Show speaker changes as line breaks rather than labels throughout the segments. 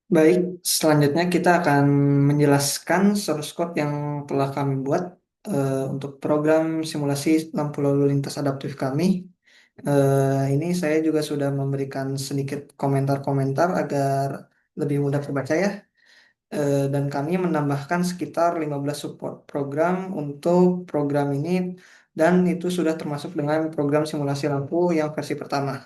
Baik, selanjutnya kita akan menjelaskan source code yang telah kami buat untuk program simulasi lampu lalu lintas adaptif kami. Ini saya juga sudah memberikan sedikit komentar-komentar agar lebih mudah terbaca ya. Dan kami menambahkan sekitar 15 support program untuk program ini dan itu sudah termasuk dengan program simulasi lampu yang versi pertama.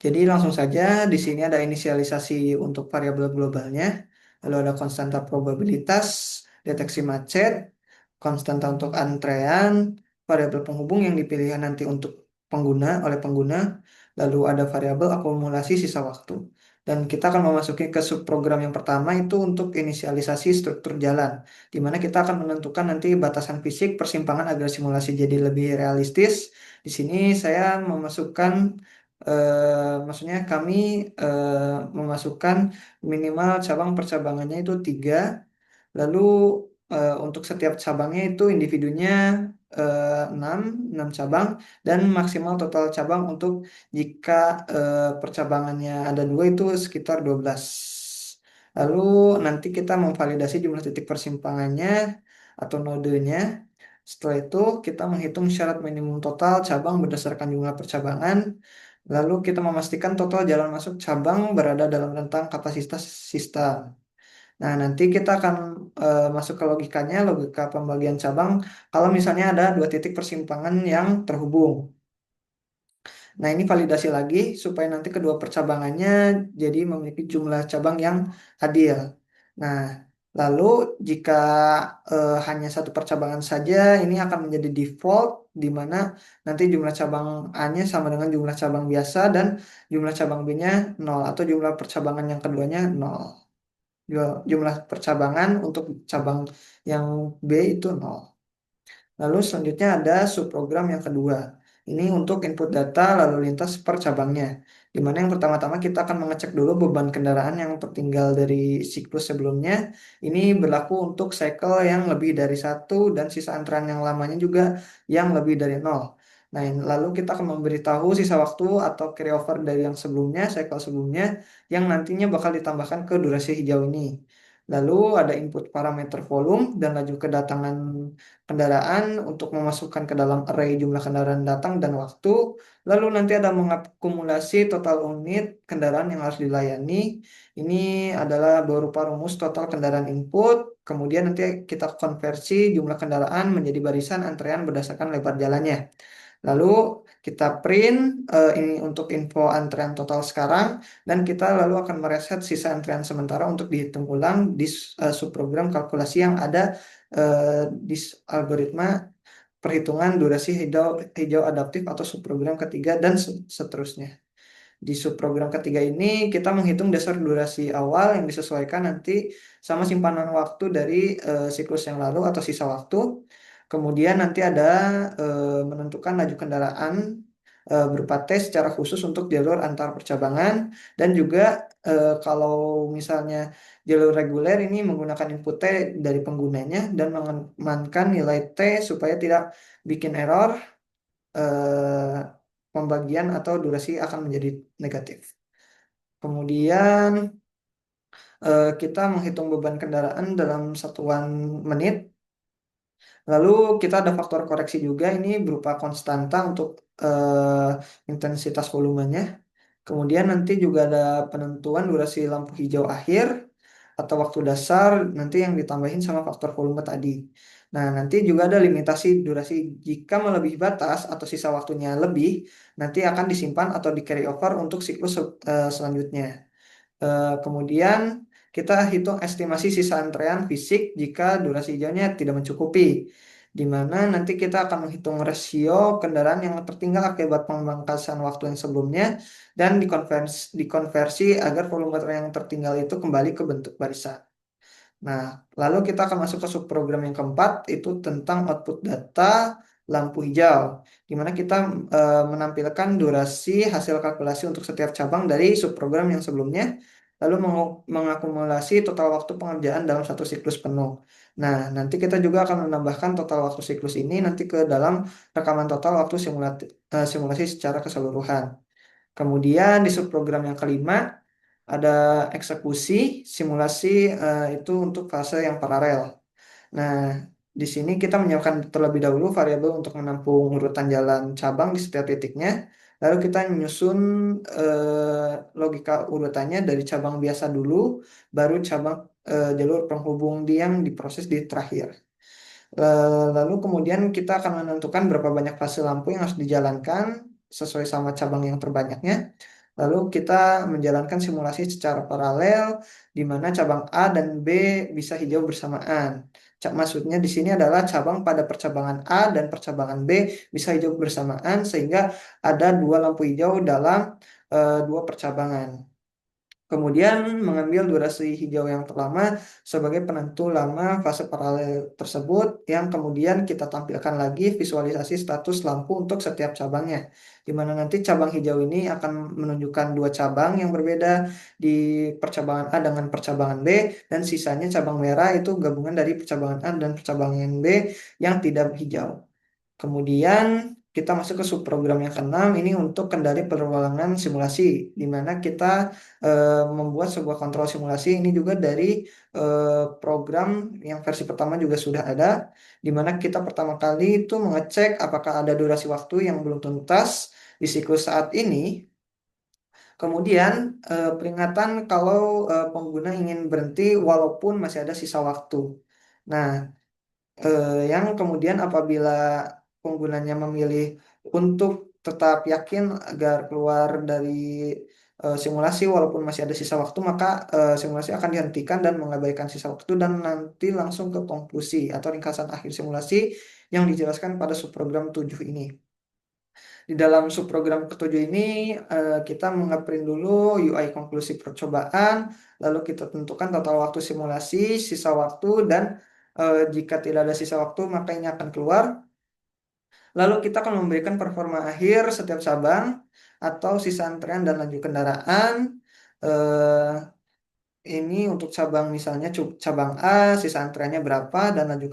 Jadi langsung saja di sini ada inisialisasi untuk variabel globalnya, lalu ada konstanta probabilitas, deteksi macet, konstanta untuk antrean, variabel penghubung yang dipilih nanti untuk pengguna oleh pengguna, lalu ada variabel akumulasi sisa waktu. Dan kita akan memasuki ke subprogram yang pertama itu untuk inisialisasi struktur jalan, di mana kita akan menentukan nanti batasan fisik persimpangan agar simulasi jadi lebih realistis. Di sini saya memasukkan maksudnya kami memasukkan minimal cabang percabangannya itu tiga, lalu untuk setiap cabangnya itu individunya 6, 6 cabang, dan maksimal total cabang untuk jika percabangannya ada dua itu sekitar 12. Lalu nanti kita memvalidasi jumlah titik persimpangannya atau nodenya. Setelah itu kita menghitung syarat minimum total cabang berdasarkan jumlah percabangan. Lalu kita memastikan total jalan masuk cabang berada dalam rentang kapasitas sistem. Nah, nanti kita akan masuk ke logikanya, logika pembagian cabang. Kalau misalnya ada dua titik persimpangan yang terhubung. Nah, ini validasi lagi supaya nanti kedua percabangannya jadi memiliki jumlah cabang yang adil. Nah, lalu jika hanya satu percabangan saja, ini akan menjadi default di mana nanti jumlah cabang A-nya sama dengan jumlah cabang biasa dan jumlah cabang B-nya 0 atau jumlah percabangan yang keduanya 0. Jumlah percabangan untuk cabang yang B itu 0. Lalu selanjutnya ada subprogram yang kedua. Ini untuk input data lalu lintas per cabangnya. Di mana yang pertama-tama kita akan mengecek dulu beban kendaraan yang tertinggal dari siklus sebelumnya. Ini berlaku untuk cycle yang lebih dari satu dan sisa antrean yang lamanya juga yang lebih dari nol. Nah, lalu kita akan memberitahu sisa waktu atau carryover dari yang sebelumnya, cycle sebelumnya, yang nantinya bakal ditambahkan ke durasi hijau ini. Lalu ada input parameter volume dan laju kedatangan kendaraan untuk memasukkan ke dalam array jumlah kendaraan datang dan waktu. Lalu nanti ada mengakumulasi total unit kendaraan yang harus dilayani. Ini adalah berupa rumus total kendaraan input. Kemudian nanti kita konversi jumlah kendaraan menjadi barisan antrean berdasarkan lebar jalannya. Lalu kita print ini untuk info antrean total sekarang dan kita lalu akan mereset sisa antrean sementara untuk dihitung ulang di subprogram kalkulasi yang ada di algoritma perhitungan durasi hijau, hijau adaptif atau subprogram ketiga dan seterusnya. Di subprogram ketiga ini kita menghitung dasar durasi awal yang disesuaikan nanti sama simpanan waktu dari siklus yang lalu atau sisa waktu. Kemudian nanti ada menentukan laju kendaraan berupa tes secara khusus untuk jalur antar percabangan dan juga kalau misalnya jalur reguler ini menggunakan input T dari penggunanya dan mengamankan nilai T supaya tidak bikin error, pembagian atau durasi akan menjadi negatif. Kemudian kita menghitung beban kendaraan dalam satuan menit. Lalu kita ada faktor koreksi juga ini berupa konstanta untuk intensitas volumenya. Kemudian nanti juga ada penentuan durasi lampu hijau akhir atau waktu dasar nanti yang ditambahin sama faktor volume tadi. Nah, nanti juga ada limitasi durasi jika melebihi batas atau sisa waktunya lebih, nanti akan disimpan atau di carry over untuk siklus selanjutnya. Kemudian kita hitung estimasi sisa antrean fisik jika durasi hijaunya tidak mencukupi, di mana nanti kita akan menghitung rasio kendaraan yang tertinggal akibat pemangkasan waktu yang sebelumnya dan dikonversi agar volume yang tertinggal itu kembali ke bentuk barisan. Nah, lalu kita akan masuk ke subprogram yang keempat, itu tentang output data lampu hijau, di mana kita menampilkan durasi hasil kalkulasi untuk setiap cabang dari subprogram yang sebelumnya, lalu mengakumulasi total waktu pengerjaan dalam satu siklus penuh. Nah, nanti kita juga akan menambahkan total waktu siklus ini nanti ke dalam rekaman total waktu simulasi secara keseluruhan. Kemudian di subprogram yang kelima, Ada eksekusi, simulasi itu untuk fase yang paralel. Nah, di sini kita menyiapkan terlebih dahulu variabel untuk menampung urutan jalan cabang di setiap titiknya. Lalu kita menyusun logika urutannya dari cabang biasa dulu, baru cabang jalur penghubung yang diproses di terakhir. Lalu kemudian kita akan menentukan berapa banyak fase lampu yang harus dijalankan sesuai sama cabang yang terbanyaknya. Lalu kita menjalankan simulasi secara paralel di mana cabang A dan B bisa hijau bersamaan. Maksudnya di sini adalah cabang pada percabangan A dan percabangan B bisa hijau bersamaan sehingga ada dua lampu hijau dalam dua percabangan. Kemudian mengambil durasi hijau yang terlama sebagai penentu lama fase paralel tersebut yang kemudian kita tampilkan lagi visualisasi status lampu untuk setiap cabangnya. Di mana nanti cabang hijau ini akan menunjukkan dua cabang yang berbeda di percabangan A dengan percabangan B dan sisanya cabang merah itu gabungan dari percabangan A dan percabangan B yang tidak hijau. Kemudian kita masuk ke subprogram yang keenam ini untuk kendali perulangan simulasi, di mana kita membuat sebuah kontrol simulasi ini juga dari program yang versi pertama juga sudah ada, di mana kita pertama kali itu mengecek apakah ada durasi waktu yang belum tuntas di siklus saat ini. Kemudian peringatan kalau pengguna ingin berhenti walaupun masih ada sisa waktu. Nah, yang kemudian apabila penggunanya memilih untuk tetap yakin agar keluar dari simulasi walaupun masih ada sisa waktu, maka simulasi akan dihentikan dan mengabaikan sisa waktu dan nanti langsung ke konklusi atau ringkasan akhir simulasi yang dijelaskan pada subprogram 7 ini. Di dalam subprogram ketujuh ini kita mengeprint dulu UI konklusi percobaan, lalu kita tentukan total waktu simulasi, sisa waktu, dan jika tidak ada sisa waktu maka ini akan keluar. Lalu kita akan memberikan performa akhir setiap cabang atau sisa antrean dan laju kendaraan. Eh, ini untuk cabang misalnya cabang A, sisa antreannya berapa dan laju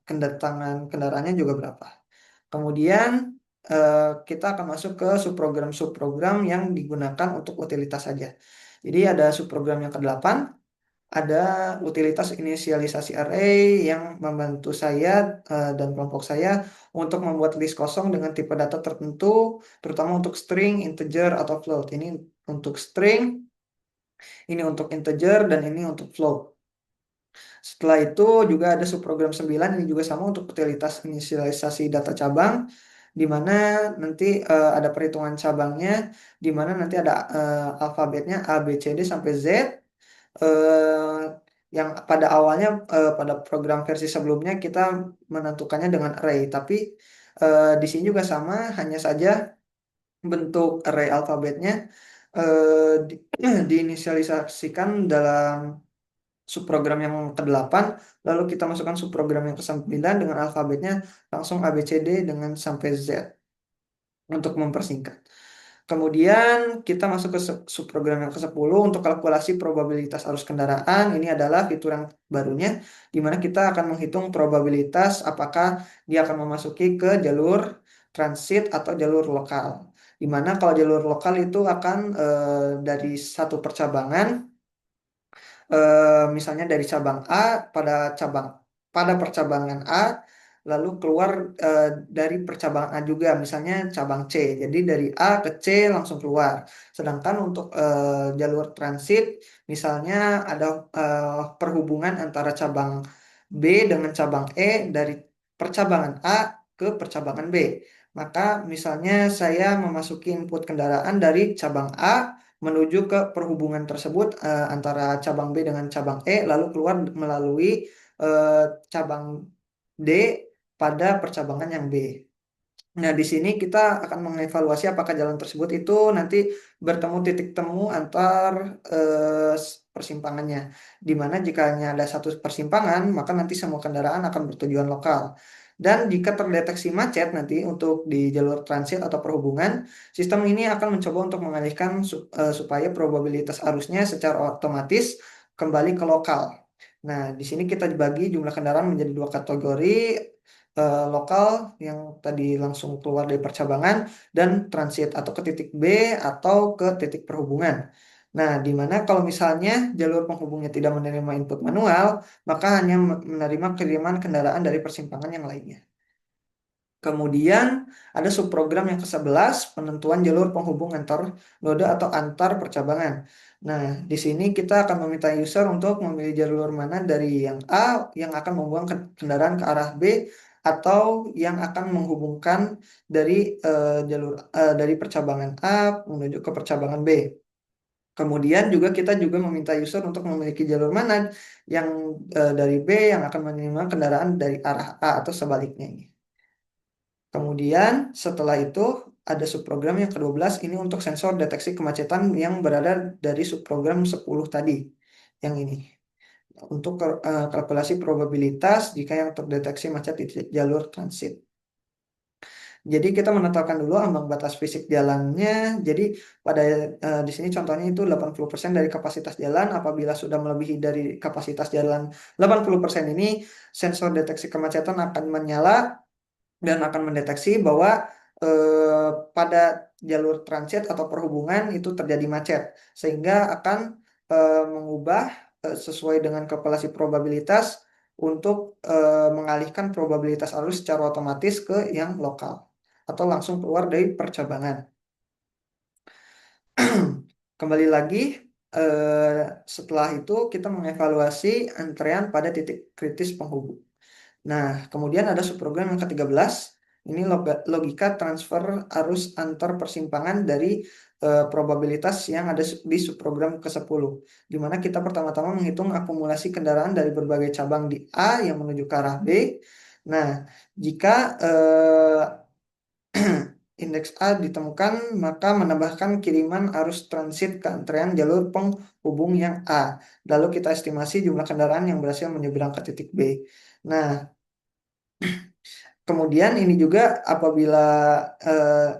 kedatangan kendaraannya juga berapa. Kemudian kita akan masuk ke subprogram-subprogram yang digunakan untuk utilitas saja. Jadi ada subprogram yang ke-8, ada utilitas inisialisasi array yang membantu saya dan kelompok saya untuk membuat list kosong dengan tipe data tertentu, terutama untuk string, integer, atau float. Ini untuk string, ini untuk integer, dan ini untuk float. Setelah itu juga ada subprogram 9 ini juga sama untuk utilitas inisialisasi data cabang di mana nanti ada perhitungan cabangnya di mana nanti ada alfabetnya A B C D sampai Z eh, yang pada awalnya pada program versi sebelumnya kita menentukannya dengan array tapi di sini juga sama hanya saja bentuk array alfabetnya di, diinisialisasikan dalam subprogram yang ke-8, lalu kita masukkan subprogram yang ke-9 dengan alfabetnya langsung A, B, C, D dengan sampai Z untuk mempersingkat. Kemudian kita masuk ke subprogram yang ke-10 untuk kalkulasi probabilitas arus kendaraan. Ini adalah fitur yang barunya, di mana kita akan menghitung probabilitas apakah dia akan memasuki ke jalur transit atau jalur lokal. Di mana kalau jalur lokal itu akan dari satu percabangan misalnya dari cabang A pada cabang pada percabangan A lalu keluar dari percabangan A juga misalnya cabang C jadi dari A ke C langsung keluar sedangkan untuk jalur transit misalnya ada perhubungan antara cabang B dengan cabang E dari percabangan A ke percabangan B maka misalnya saya memasuki input kendaraan dari cabang A menuju ke perhubungan tersebut antara cabang B dengan cabang E lalu keluar melalui eh, cabang D pada percabangan yang B. Nah, di sini kita akan mengevaluasi apakah jalan tersebut itu nanti bertemu titik temu antar persimpangannya. Di mana jika hanya ada satu persimpangan, maka nanti semua kendaraan akan bertujuan lokal. Dan jika terdeteksi macet nanti untuk di jalur transit atau perhubungan, sistem ini akan mencoba untuk mengalihkan supaya probabilitas arusnya secara otomatis kembali ke lokal. Nah, di sini kita bagi jumlah kendaraan menjadi dua kategori, lokal yang tadi langsung keluar dari percabangan dan transit atau ke titik B atau ke titik perhubungan. Nah, di mana kalau misalnya jalur penghubungnya tidak menerima input manual, maka hanya menerima kiriman kendaraan dari persimpangan yang lainnya. Kemudian ada subprogram yang ke-11, penentuan jalur penghubung antar node atau antar percabangan. Nah, di sini kita akan meminta user untuk memilih jalur mana dari yang A yang akan membuang kendaraan ke arah B atau yang akan menghubungkan dari dari percabangan A menuju ke percabangan B. Kemudian juga kita juga meminta user untuk memiliki jalur mana yang dari B yang akan menerima kendaraan dari arah A atau sebaliknya ini. Kemudian setelah itu ada subprogram yang ke-12 ini untuk sensor deteksi kemacetan yang berada dari subprogram 10 tadi. Yang ini. Untuk kalkulasi probabilitas jika yang terdeteksi macet di jalur transit. Jadi kita menetapkan dulu ambang batas fisik jalannya. Jadi pada di sini contohnya itu 80% dari kapasitas jalan. Apabila sudah melebihi dari kapasitas jalan 80% ini, sensor deteksi kemacetan akan menyala dan akan mendeteksi bahwa pada jalur transit atau perhubungan itu terjadi macet, sehingga akan mengubah sesuai dengan kalkulasi probabilitas untuk mengalihkan probabilitas arus secara otomatis ke yang lokal atau langsung keluar dari percabangan. Kembali lagi, eh, setelah itu kita mengevaluasi antrean pada titik kritis penghubung. Nah, kemudian ada subprogram yang ke-13. Ini logika transfer arus antar persimpangan dari probabilitas yang ada di subprogram ke-10. Di mana kita pertama-tama menghitung akumulasi kendaraan dari berbagai cabang di A yang menuju ke arah B. Nah, jika indeks A ditemukan, maka menambahkan kiriman arus transit ke antrean jalur penghubung yang A. Lalu kita estimasi jumlah kendaraan yang berhasil menyeberang ke titik B. Nah, kemudian ini juga apabila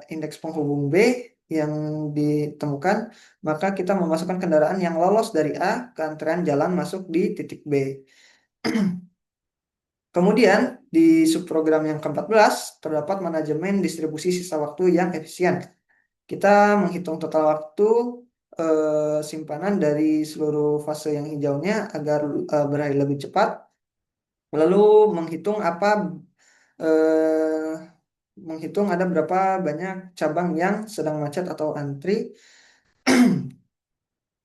indeks penghubung B yang ditemukan, maka kita memasukkan kendaraan yang lolos dari A ke antrean jalan masuk di titik B. Kemudian di subprogram yang ke-14 terdapat manajemen distribusi sisa waktu yang efisien. Kita menghitung total waktu simpanan dari seluruh fase yang hijaunya agar berakhir lebih cepat. Lalu menghitung eh, menghitung ada berapa banyak cabang yang sedang macet atau antri.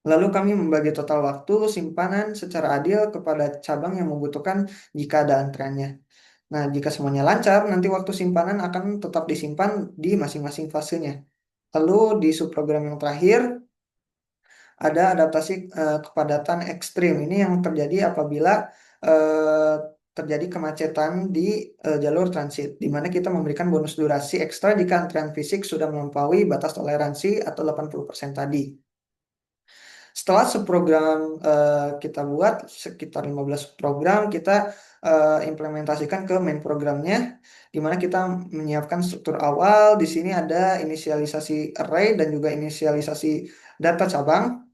Lalu kami membagi total waktu simpanan secara adil kepada cabang yang membutuhkan jika ada antreannya. Nah, jika semuanya lancar, nanti waktu simpanan akan tetap disimpan di masing-masing fasenya. Lalu di subprogram yang terakhir, ada adaptasi kepadatan ekstrim. Ini yang terjadi apabila eh, terjadi kemacetan di jalur transit, di mana kita memberikan bonus durasi ekstra jika antrian fisik sudah melampaui batas toleransi atau 80% tadi. Setelah seprogram kita buat, sekitar 15 program, kita implementasikan ke main programnya, di mana kita menyiapkan struktur awal. Di sini ada inisialisasi array dan juga inisialisasi data cabang.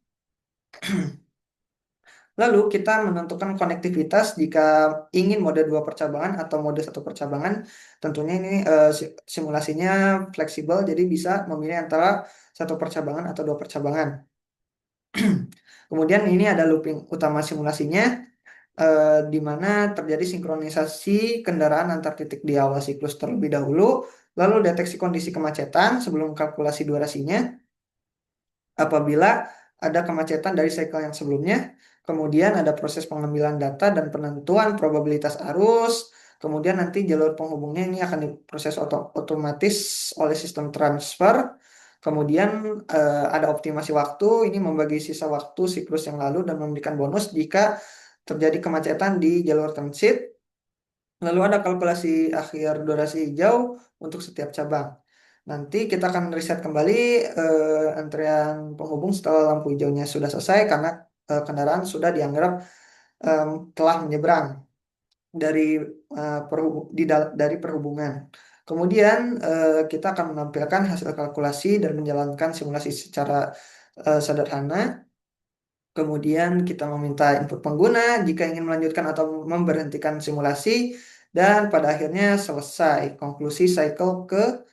Lalu kita menentukan konektivitas jika ingin mode 2 percabangan atau mode satu percabangan. Tentunya ini simulasinya fleksibel, jadi bisa memilih antara satu percabangan atau dua percabangan. Kemudian ini ada looping utama simulasinya, di mana terjadi sinkronisasi kendaraan antar titik di awal siklus terlebih dahulu, lalu deteksi kondisi kemacetan sebelum kalkulasi durasinya. Apabila ada kemacetan dari cycle yang sebelumnya, kemudian ada proses pengambilan data dan penentuan probabilitas arus, kemudian nanti jalur penghubungnya ini akan diproses otomatis oleh sistem transfer, kemudian ada optimasi waktu, ini membagi sisa waktu siklus yang lalu dan memberikan bonus jika terjadi kemacetan di jalur transit, lalu ada kalkulasi akhir durasi hijau untuk setiap cabang. Nanti kita akan riset kembali antrean penghubung setelah lampu hijaunya sudah selesai karena kendaraan sudah dianggap telah menyeberang dari dari perhubungan. Kemudian kita akan menampilkan hasil kalkulasi dan menjalankan simulasi secara sederhana. Kemudian kita meminta input pengguna jika ingin melanjutkan atau memberhentikan simulasi dan pada akhirnya selesai konklusi cycle ke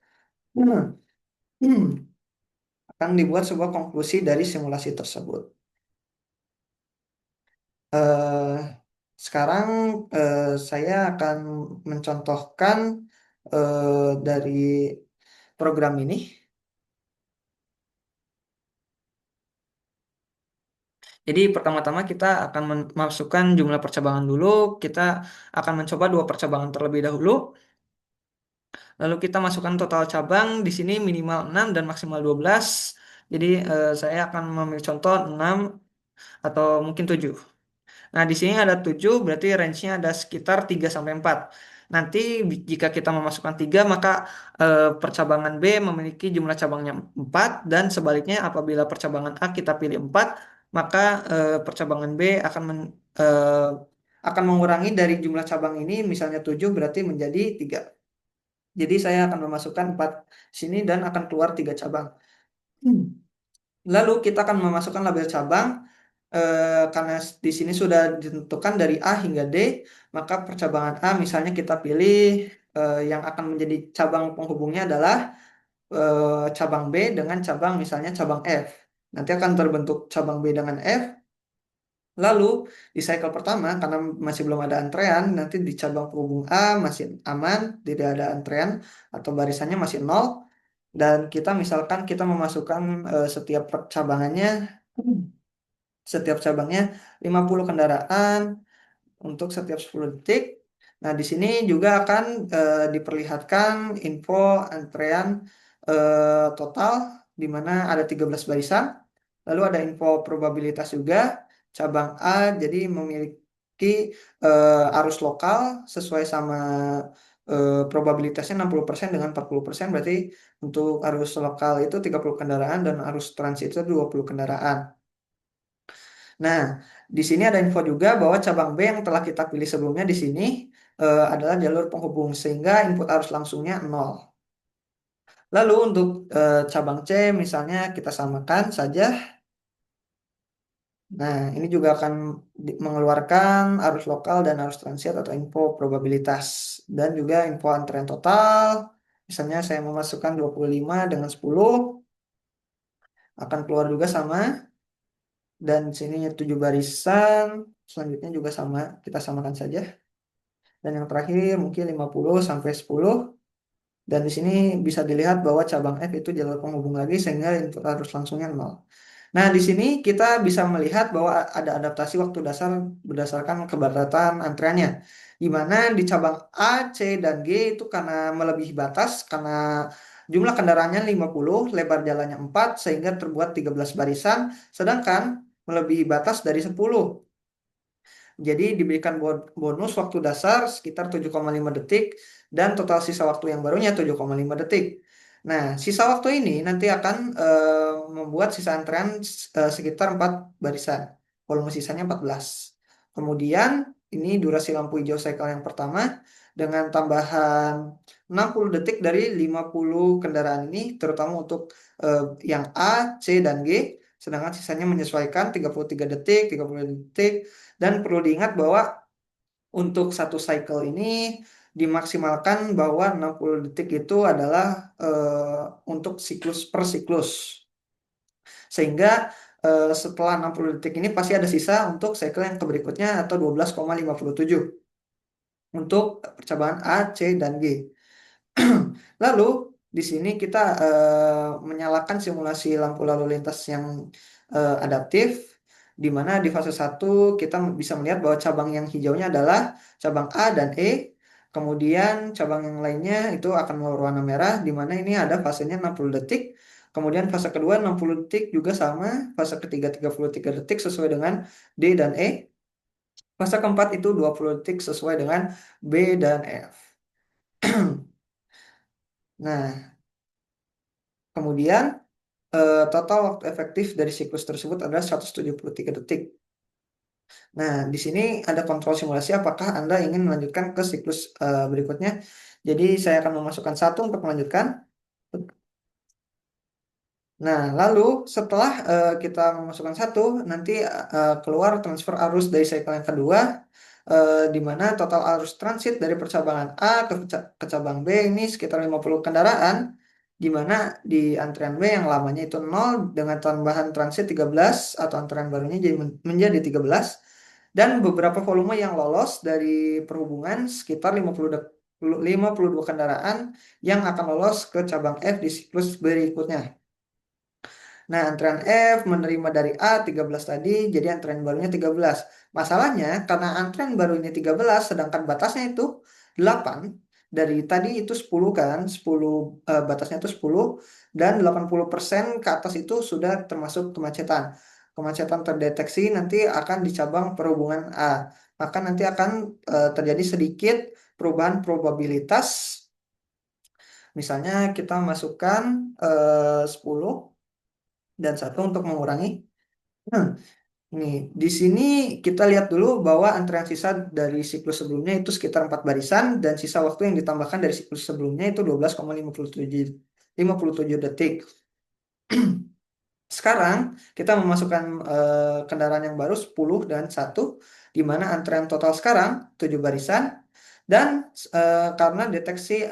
akan dibuat sebuah konklusi dari simulasi tersebut. Eh, Sekarang saya akan mencontohkan dari program ini. Jadi pertama-tama kita akan memasukkan jumlah percabangan dulu. Kita akan mencoba dua percabangan terlebih dahulu. Lalu kita masukkan total cabang di sini minimal 6 dan maksimal 12. Jadi saya akan mengambil contoh 6 atau mungkin 7. Nah, di sini ada 7, berarti range-nya ada sekitar 3 sampai 4. Nanti jika kita memasukkan 3, maka percabangan B memiliki jumlah cabangnya 4 dan sebaliknya apabila percabangan A kita pilih 4, maka percabangan B eh, akan mengurangi dari jumlah cabang ini, misalnya 7 berarti menjadi 3. Jadi saya akan memasukkan 4 sini dan akan keluar 3 cabang. Hmm. Lalu kita akan memasukkan label cabang karena di sini sudah ditentukan dari A hingga D, maka percabangan A misalnya kita pilih yang akan menjadi cabang penghubungnya adalah cabang B dengan cabang misalnya cabang F. Nanti akan terbentuk cabang B dengan F. Lalu di cycle pertama karena masih belum ada antrean, nanti di cabang penghubung A masih aman, tidak ada antrean atau barisannya masih nol. Dan kita misalkan kita memasukkan setiap cabangannya setiap cabangnya 50 kendaraan untuk setiap 10 detik. Nah, di sini juga akan diperlihatkan info antrean total di mana ada 13 barisan. Lalu ada info probabilitas juga. Cabang A jadi memiliki arus lokal sesuai sama probabilitasnya 60% dengan 40%, berarti untuk arus lokal itu 30 kendaraan dan arus transit itu 20 kendaraan. Nah, di sini ada info juga bahwa cabang B yang telah kita pilih sebelumnya di sini adalah jalur penghubung sehingga input arus langsungnya 0. Lalu untuk cabang C misalnya kita samakan saja. Nah, ini juga akan mengeluarkan arus lokal dan arus transit atau info probabilitas dan juga info antrean total. Misalnya saya memasukkan 25 dengan 10 akan keluar juga sama dan sininya 7 barisan, selanjutnya juga sama, kita samakan saja. Dan yang terakhir mungkin 50 sampai 10. Dan di sini bisa dilihat bahwa cabang F itu jalur penghubung lagi sehingga input arus langsungnya 0. Nah, di sini kita bisa melihat bahwa ada adaptasi waktu dasar berdasarkan kepadatan antreannya. Di mana di cabang A, C, dan G itu karena melebihi batas, karena jumlah kendaraannya 50, lebar jalannya 4, sehingga terbuat 13 barisan, sedangkan melebihi batas dari 10. Jadi diberikan bonus waktu dasar sekitar 7,5 detik dan total sisa waktu yang barunya 7,5 detik. Nah, sisa waktu ini nanti akan membuat sisa antrean sekitar 4 barisan. Volume sisanya 14. Kemudian ini durasi lampu hijau cycle yang pertama dengan tambahan 60 detik dari 50 kendaraan ini terutama untuk yang A, C, dan G. Sedangkan sisanya menyesuaikan 33 detik, 30 detik, dan perlu diingat bahwa untuk satu cycle ini dimaksimalkan bahwa 60 detik itu adalah untuk siklus per siklus. Sehingga setelah 60 detik ini pasti ada sisa untuk cycle yang berikutnya atau 12,57 untuk percobaan A, C, dan G. Lalu di sini kita menyalakan simulasi lampu lalu lintas yang adaptif, di mana di fase 1 kita bisa melihat bahwa cabang yang hijaunya adalah cabang A dan E, kemudian cabang yang lainnya itu akan berwarna merah, di mana ini ada fasenya 60 detik, kemudian fase kedua 60 detik juga sama, fase ketiga 33 detik sesuai dengan D dan E, fase keempat itu 20 detik sesuai dengan B dan F. Nah, kemudian total waktu efektif dari siklus tersebut adalah 173 detik. Nah, di sini ada kontrol simulasi apakah Anda ingin melanjutkan ke siklus berikutnya. Jadi saya akan memasukkan satu untuk melanjutkan. Nah, lalu setelah kita memasukkan satu, nanti keluar transfer arus dari cycle yang kedua, di mana total arus transit dari percabangan A ke cabang B ini sekitar 50 kendaraan. di mana di antrean B yang lamanya itu 0 dengan tambahan transit 13 atau antrean barunya jadi menjadi 13 dan beberapa volume yang lolos dari perhubungan sekitar 52 kendaraan yang akan lolos ke cabang F di siklus berikutnya. Nah, antrean F menerima dari A 13 tadi, jadi antrean barunya 13. Masalahnya, karena antrean barunya 13, sedangkan batasnya itu 8, dari tadi itu 10 kan, 10 batasnya itu 10, dan 80% ke atas itu sudah termasuk kemacetan. Kemacetan terdeteksi nanti akan di cabang perhubungan A. Maka nanti akan terjadi sedikit perubahan probabilitas. Misalnya kita masukkan 10 dan satu untuk mengurangi. Nah, nih, di sini kita lihat dulu bahwa antrean sisa dari siklus sebelumnya itu sekitar 4 barisan dan sisa waktu yang ditambahkan dari siklus sebelumnya itu 12,57 detik. Sekarang kita memasukkan kendaraan yang baru 10 dan satu, di mana antrean total sekarang 7 barisan dan karena deteksi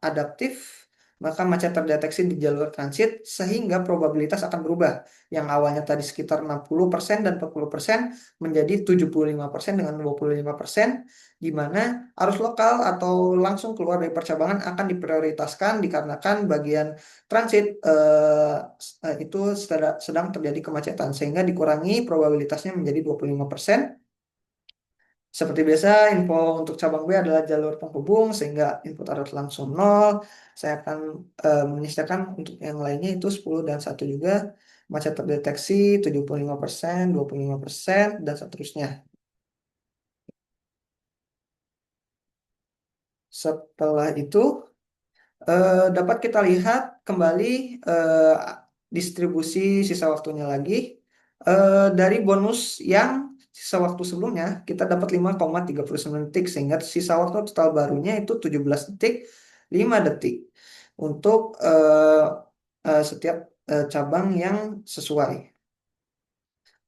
adaptif maka macet terdeteksi di jalur transit sehingga probabilitas akan berubah. Yang awalnya tadi sekitar 60% dan 40% menjadi 75% dengan 25%, di mana arus lokal atau langsung keluar dari percabangan akan diprioritaskan dikarenakan bagian transit itu sedang terjadi kemacetan sehingga dikurangi probabilitasnya menjadi 25%. Seperti biasa, info untuk cabang B adalah jalur penghubung sehingga input arus langsung 0. Saya akan menyisakan untuk yang lainnya itu 10 dan satu juga. Macet terdeteksi 75%, 25%, dan seterusnya. Setelah itu, dapat kita lihat kembali distribusi sisa waktunya lagi. Dari bonus yang sisa waktu sebelumnya kita dapat 5,39 detik sehingga sisa waktu total barunya itu 17 detik 5 detik untuk setiap cabang yang sesuai.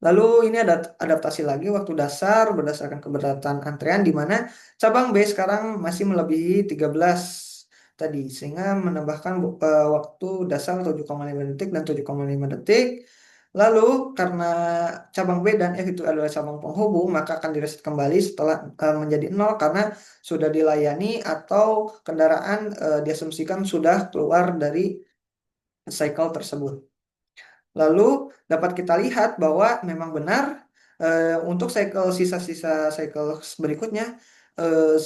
Lalu ini ada adaptasi lagi waktu dasar berdasarkan keberatan antrean di mana cabang B sekarang masih melebihi 13 tadi sehingga menambahkan waktu dasar 7,5 detik dan 7,5 detik. Lalu karena cabang B dan F itu adalah cabang penghubung maka akan direset kembali setelah menjadi 0 karena sudah dilayani atau kendaraan diasumsikan sudah keluar dari cycle tersebut. Lalu dapat kita lihat bahwa memang benar untuk sisa-sisa cycle berikutnya eh,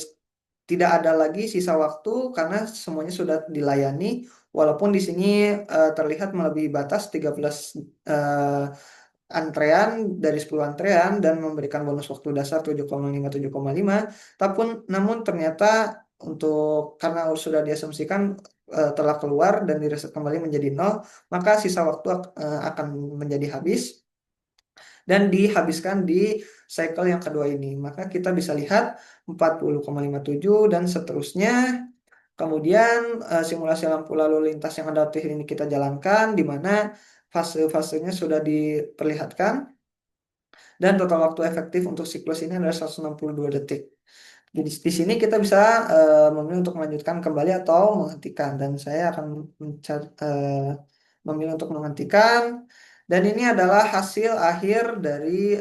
tidak ada lagi sisa waktu karena semuanya sudah dilayani walaupun di sini terlihat melebihi batas 13 eh, antrean dari 10 antrean dan memberikan bonus waktu dasar 7,5 7,5 namun ternyata untuk karena sudah diasumsikan telah keluar dan direset kembali menjadi 0 maka sisa waktu akan menjadi habis dan dihabiskan di cycle yang kedua ini. Maka kita bisa lihat 40,57 dan seterusnya. Kemudian simulasi lampu lalu lintas yang adaptif ini kita jalankan di mana fase-fasenya sudah diperlihatkan dan total waktu efektif untuk siklus ini adalah 162 detik. Jadi di sini kita bisa memilih untuk melanjutkan kembali atau menghentikan dan saya akan memilih untuk menghentikan dan ini adalah hasil akhir dari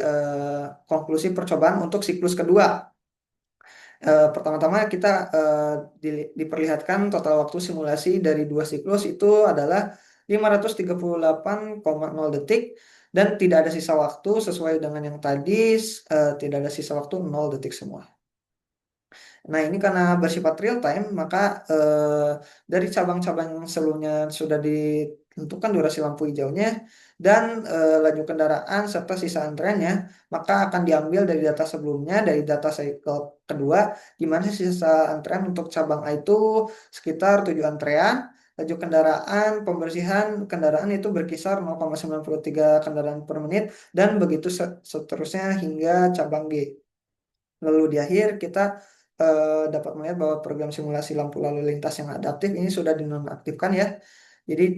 konklusi percobaan untuk siklus kedua. Pertama-tama kita diperlihatkan total waktu simulasi dari dua siklus itu adalah 538,0 detik dan tidak ada sisa waktu sesuai dengan yang tadi tidak ada sisa waktu 0 detik semua. Nah, ini karena bersifat real time, maka dari cabang-cabang yang sebelumnya sudah ditentukan durasi lampu hijaunya dan laju kendaraan serta sisa antreannya, maka akan diambil dari data sebelumnya, dari data cycle kedua, di mana sisa antrean untuk cabang A itu sekitar 7 antrean, laju kendaraan, pembersihan kendaraan itu berkisar 0,93 kendaraan per menit, dan begitu seterusnya hingga cabang G. Lalu di akhir kita dapat melihat bahwa program simulasi lampu lalu lintas yang adaptif ini sudah dinonaktifkan ya. Jadi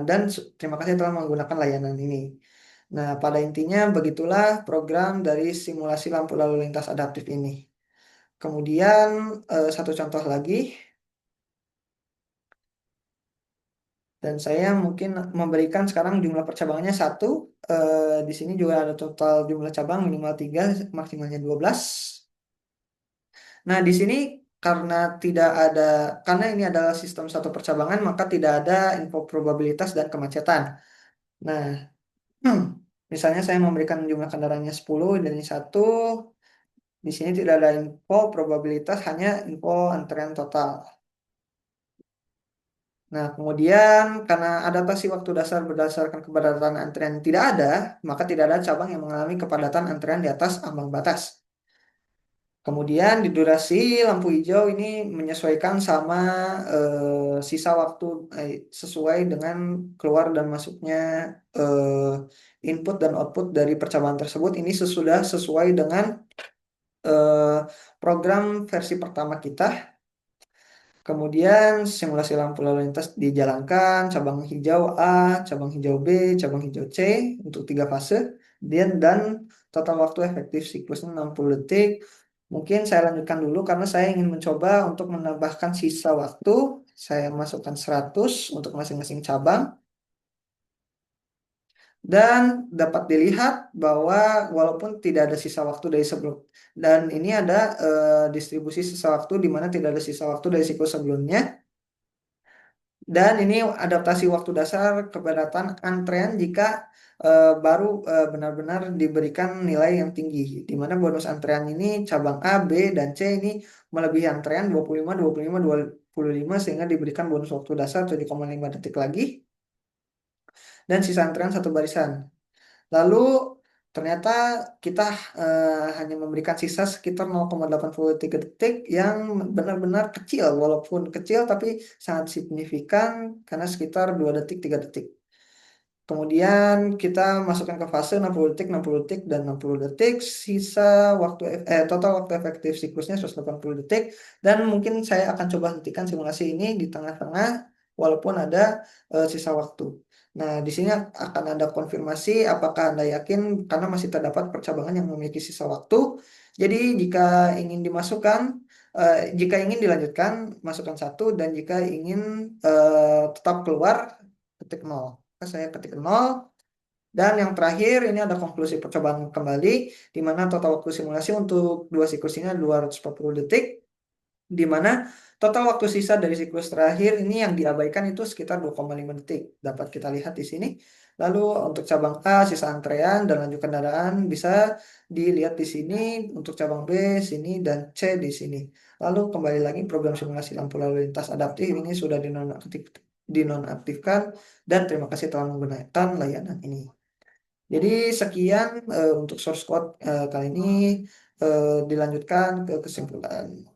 dan terima kasih telah menggunakan layanan ini. Nah, pada intinya begitulah program dari simulasi lampu lalu lintas adaptif ini. Kemudian satu contoh lagi Dan saya mungkin memberikan sekarang jumlah percabangannya satu. Di sini juga ada total jumlah cabang minimal 3, maksimalnya 12. Nah, di sini karena tidak ada, karena ini adalah sistem satu percabangan, maka tidak ada info probabilitas dan kemacetan. Nah, misalnya saya memberikan jumlah kendaraannya 10 dan ini satu, di sini tidak ada info probabilitas, hanya info antrean total. Nah, kemudian karena adaptasi waktu dasar berdasarkan kepadatan antrean tidak ada, maka tidak ada cabang yang mengalami kepadatan antrean di atas ambang batas. Kemudian di durasi lampu hijau ini menyesuaikan sama sisa waktu sesuai dengan keluar dan masuknya input dan output dari percobaan tersebut. Ini sesudah sesuai dengan eh, program versi pertama kita. Kemudian simulasi lampu lalu lintas dijalankan, cabang hijau A, cabang hijau B, cabang hijau C untuk 3 fase. Dan total waktu efektif siklusnya 60 detik. Mungkin saya lanjutkan dulu karena saya ingin mencoba untuk menambahkan sisa waktu. Saya masukkan 100 untuk masing-masing cabang. Dan dapat dilihat bahwa walaupun tidak ada sisa waktu dari sebelum, dan ini ada distribusi sisa waktu di mana tidak ada sisa waktu dari siklus sebelumnya. Dan ini adaptasi waktu dasar kepadatan antrean jika baru benar-benar diberikan nilai yang tinggi. Di mana bonus antrean ini cabang A, B, dan C ini melebihi antrean 25, 25, 25 sehingga diberikan bonus waktu dasar 7,5 detik lagi. Dan sisa antrean satu barisan. Lalu ternyata kita hanya memberikan sisa sekitar 0,83 detik yang benar-benar kecil, walaupun kecil tapi sangat signifikan karena sekitar 2 detik, 3 detik. Kemudian kita masukkan ke fase 60 detik, 60 detik, dan 60 detik. Sisa waktu total waktu efektif siklusnya 180 detik. Dan mungkin saya akan coba hentikan simulasi ini di tengah-tengah walaupun ada sisa waktu. Nah, di sini akan ada konfirmasi apakah Anda yakin karena masih terdapat percabangan yang memiliki sisa waktu. Jadi jika ingin dimasukkan, jika ingin dilanjutkan, masukkan satu, dan jika ingin tetap keluar, ketik 0. Saya ketik 0. Dan yang terakhir ini ada konklusi percobaan kembali di mana total waktu simulasi untuk dua siklus ini 240 detik, di mana total waktu sisa dari siklus terakhir ini yang diabaikan itu sekitar 2,5 detik. Dapat kita lihat di sini. Lalu untuk cabang A sisa antrean dan laju kendaraan bisa dilihat di sini, untuk cabang B sini dan C di sini. Lalu kembali lagi program simulasi lampu lalu lintas adaptif ini sudah dinonaktifkan, dan terima kasih telah menggunakan layanan ini. Jadi sekian untuk source code kali ini, dilanjutkan ke kesimpulan.